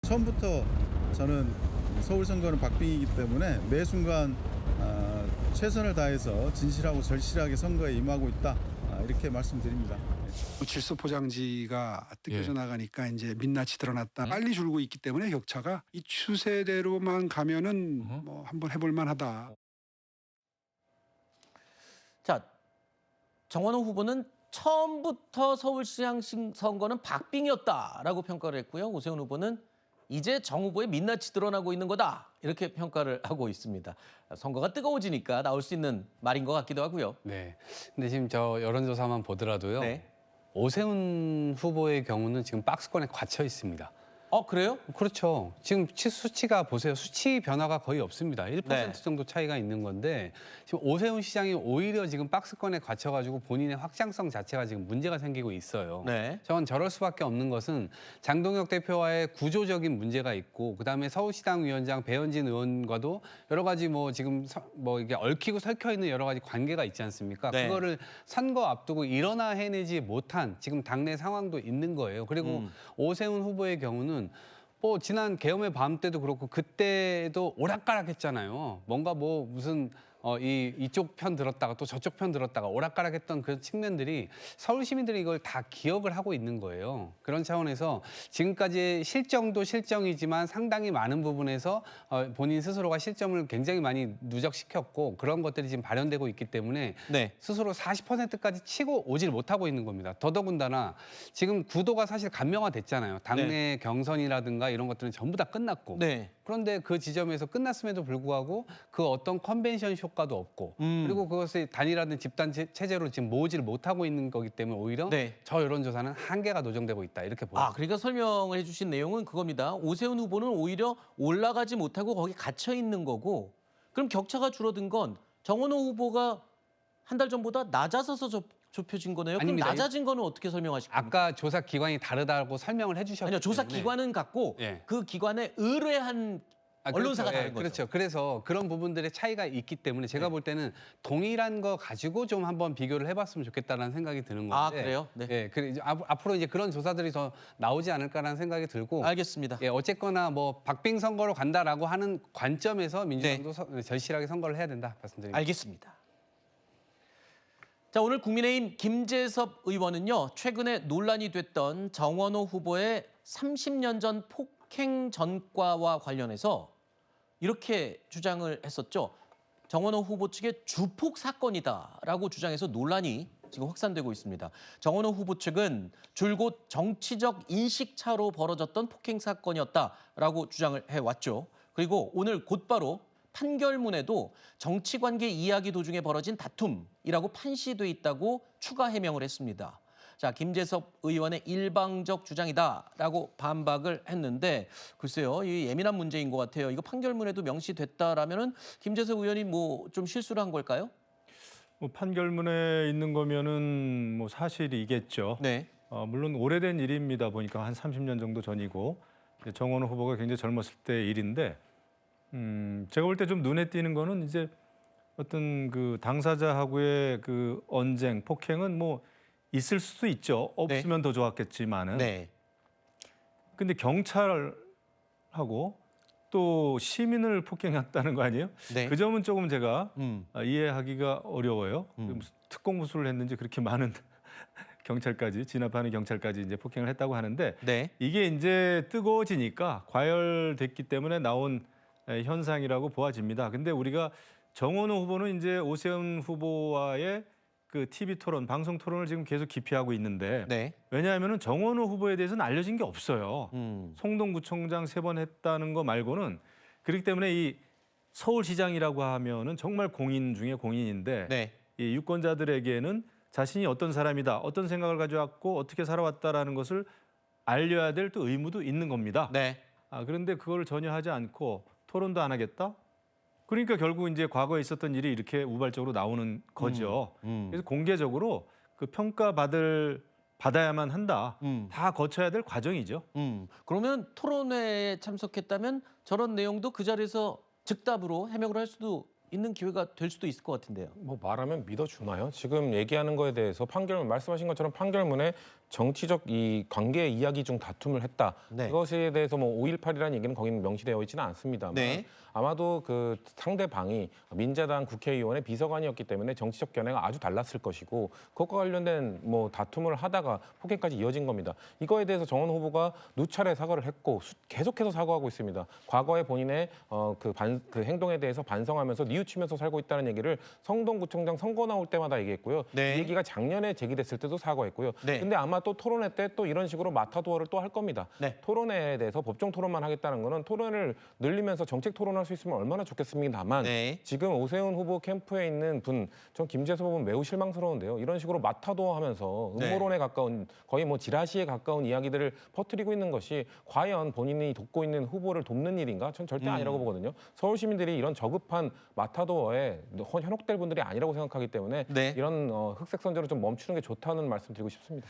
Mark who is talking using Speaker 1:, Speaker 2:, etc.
Speaker 1: 처음부터 저는 서울 선거는 박빙이기 때문에 매 순간 최선을 다해서 진실하고 절실하게 선거에 임하고 있다, 이렇게 말씀드립니다.
Speaker 2: 질소 포장지가 뜯겨져
Speaker 3: 예.
Speaker 2: 나가니까 이제 민낯이 드러났다.
Speaker 3: 음.
Speaker 2: 빨리 줄고 있기 때문에 격차가 이 추세대로만 가면은
Speaker 3: 어허.
Speaker 2: 뭐 한번 해볼 만하다.
Speaker 4: 자, 정원호 후보는 처음부터 서울시장 선거는 박빙이었다라고 평가를 했고요. 오세훈 후보는 이제 정 후보의 민낯이 드러나고 있는 거다, 이렇게 평가를 하고 있습니다. 선거가 뜨거워지니까 나올 수 있는 말인 것 같기도 하고요.
Speaker 5: 네. 근데 지금 저 여론조사만 보더라도요.
Speaker 4: 네.
Speaker 5: 오세훈 후보의 경우는 지금 박스권에 갇혀 있습니다.
Speaker 4: 그래요?
Speaker 5: 그렇죠. 지금 수치가 보세요. 수치 변화가 거의 없습니다. 1%
Speaker 4: 네.
Speaker 5: 정도 차이가 있는 건데 지금 오세훈 시장이 오히려 지금 박스권에 갇혀가지고 본인의 확장성 자체가 지금 문제가 생기고 있어요.
Speaker 4: 네.
Speaker 5: 저는 저럴 수밖에 없는 것은 장동혁 대표와의 구조적인 문제가 있고, 그다음에 서울시당 위원장 배현진 의원과도 여러 가지 뭐 지금 이게 얽히고 설켜 있는 여러 가지 관계가 있지 않습니까?
Speaker 4: 네.
Speaker 5: 그거를 선거 앞두고 일어나 해내지 못한 지금 당내 상황도 있는 거예요. 그리고 오세훈 후보의 경우는 뭐 지난 계엄의 밤 때도 그렇고 그때도 오락가락했잖아요. 뭔가 뭐 무슨 이쪽 편 들었다가 또 저쪽 편 들었다가 오락가락했던 그 측면들이 서울 시민들이 이걸 다 기억을 하고 있는 거예요. 그런 차원에서 지금까지 실정도 실정이지만 상당히 많은 부분에서 본인 스스로가 실점을 굉장히 많이 누적시켰고, 그런 것들이 지금 발현되고 있기 때문에
Speaker 4: 네.
Speaker 5: 스스로 40%까지 치고 오질 못하고 있는 겁니다. 더더군다나 지금 구도가 사실 간명화됐잖아요. 당내 경선이라든가 이런 것들은 전부 다 끝났고.
Speaker 4: 네.
Speaker 5: 그런데 그 지점에서 끝났음에도 불구하고 그 어떤 컨벤션 효과도 없고, 그리고 그것을 단일화된 집단 체제로 지금 모으지를 못하고 있는 거기 때문에 오히려
Speaker 4: 네.
Speaker 5: 저 여론조사는 한계가 노정되고 있다, 이렇게 보입니다.
Speaker 4: 그러니까 설명을 해주신 내용은 그겁니다. 오세훈 후보는 오히려 올라가지 못하고 거기 갇혀 있는 거고, 그럼 격차가 줄어든 건 정원호 후보가 한 달 전보다 낮아서서 좁혀진 거네요. 그럼
Speaker 5: 아닙니다.
Speaker 4: 낮아진 거는 어떻게 설명하실 겁니까?
Speaker 5: 아까 조사 기관이 다르다고 설명을 해주셨기
Speaker 4: 아니요, 조사
Speaker 5: 때문에.
Speaker 4: 기관은 같고
Speaker 5: 예.
Speaker 4: 그 기관에 의뢰한 언론사가
Speaker 5: 그렇죠.
Speaker 4: 다른 거죠.
Speaker 5: 그렇죠. 그래서 그런 부분들의 차이가 있기 때문에 제가 볼 때는 동일한 거 가지고 좀 한번 비교를 해봤으면 좋겠다라는 생각이 드는 건데.
Speaker 4: 그래요? 네.
Speaker 5: 예, 앞으로 이제 그런 조사들이 더 나오지 않을까라는 생각이 들고.
Speaker 4: 알겠습니다.
Speaker 5: 예, 어쨌거나 뭐 박빙 선거로 간다라고 하는 관점에서 민주당도 절실하게 선거를 해야 된다 말씀드립니다.
Speaker 4: 알겠습니다. 자, 오늘 국민의힘 김재섭 의원은요, 최근에 논란이 됐던 정원호 후보의 30년 전 폭행 전과와 관련해서 이렇게 주장을 했었죠. 정원호 후보 측의 주폭 사건이다라고 주장해서 논란이 지금 확산되고 있습니다. 정원호 후보 측은 줄곧 정치적 인식차로 벌어졌던 폭행 사건이었다라고 주장을 해왔죠. 그리고 오늘 곧바로 판결문에도 정치관계 이야기 도중에 벌어진 다툼이라고 판시돼 있다고 추가 해명을 했습니다. 자, 김재섭 의원의 일방적 주장이다라고 반박을 했는데, 글쎄요, 이 예민한 문제인 것 같아요. 이거 판결문에도 명시됐다라면은 김재섭 의원이 뭐 좀 실수를 한 걸까요?
Speaker 6: 뭐 판결문에 있는 거면은 뭐 사실이겠죠.
Speaker 4: 네.
Speaker 6: 물론 오래된 일입니다. 보니까 한 30년 정도 전이고, 정원호 후보가 굉장히 젊었을 때 일인데, 제가 볼 때 좀 눈에 띄는 거는 이제 어떤 그 당사자하고의 그 언쟁, 폭행은 뭐 있을 수도 있죠. 없으면 더 좋았겠지만은.
Speaker 4: 네.
Speaker 6: 근데 경찰하고 또 시민을 폭행했다는 거 아니에요?
Speaker 4: 네.
Speaker 6: 그 점은 조금 제가 이해하기가 어려워요. 무슨 특공 무술을 했는지 그렇게 많은 경찰까지, 진압하는 경찰까지 이제 폭행을 했다고 하는데,
Speaker 4: 네.
Speaker 6: 이게 이제 뜨거워지니까 과열됐기 때문에 나온 현상이라고 보아집니다. 근데 우리가 정원호 후보는 이제 오세훈 후보와의 그 TV 토론, 방송 토론을 지금 계속 기피하고 있는데,
Speaker 4: 네.
Speaker 6: 왜냐하면은 정원호 후보에 대해서는 알려진 게 없어요.
Speaker 4: 음.
Speaker 6: 송동구청장 3번 했다는 거 말고는. 그렇기 때문에 이 서울시장이라고 하면은 정말 공인 중에 공인인데,
Speaker 4: 네.
Speaker 6: 이 유권자들에게는 자신이 어떤 사람이다, 어떤 생각을 가져왔고 어떻게 살아왔다라는 것을 알려야 될 또 의무도 있는 겁니다.
Speaker 4: 네.
Speaker 6: 그런데 그걸 전혀 하지 않고 토론도 안 하겠다? 그러니까 결국 이제 과거에 있었던 일이 이렇게 우발적으로 나오는 거죠. 그래서 공개적으로 그 받아야만 한다. 다 거쳐야 될 과정이죠.
Speaker 4: 그러면 토론회에 참석했다면 저런 내용도 그 자리에서 즉답으로 해명을 할 수도 있는 기회가 될 수도 있을 것 같은데요.
Speaker 3: 뭐 말하면 믿어주나요? 지금 얘기하는 거에 대해서 말씀하신 것처럼 판결문에 정치적 이 관계 이야기 중 다툼을 했다.
Speaker 4: 네.
Speaker 3: 그것에 대해서 뭐 5.18이라는 얘기는 거기는 명시되어 있지는 않습니다만
Speaker 4: 네.
Speaker 3: 아마도 그 상대방이 민자당 국회의원의 비서관이었기 때문에 정치적 견해가 아주 달랐을 것이고 그것과 관련된 뭐 다툼을 하다가 폭행까지 이어진 겁니다. 이거에 대해서 정원호 후보가 누차례 사과를 했고 계속해서 사과하고 있습니다. 과거에 본인의 그 행동에 대해서 반성하면서 뉘우치면서 살고 있다는 얘기를 성동구청장 선거 나올 때마다 얘기했고요.
Speaker 4: 네.
Speaker 3: 이 얘기가 작년에 제기됐을 때도 사과했고요.
Speaker 4: 네.
Speaker 3: 근데 아마 또 토론회 때 또 이런 식으로 마타도어를 또 할 겁니다.
Speaker 4: 네.
Speaker 3: 토론회에 대해서 법정 토론만 하겠다는 거는 토론을 늘리면서 정책 토론할 수 있으면 얼마나 좋겠습니다만
Speaker 4: 네.
Speaker 3: 지금 오세훈 후보 캠프에 있는 분, 전 김재섭 후보는 매우 실망스러운데요. 이런 식으로 마타도어 하면서
Speaker 4: 네.
Speaker 3: 음모론에 가까운 거의 뭐 지라시에 가까운 이야기들을 퍼뜨리고 있는 것이 과연 본인이 돕고 있는 후보를 돕는 일인가? 전 절대 아니라고 보거든요. 서울 시민들이 이런 저급한 마타도어에 현혹될 분들이 아니라고 생각하기 때문에
Speaker 4: 네.
Speaker 3: 이런 흑색 선전을 좀 멈추는 게 좋다는 말씀 드리고 싶습니다.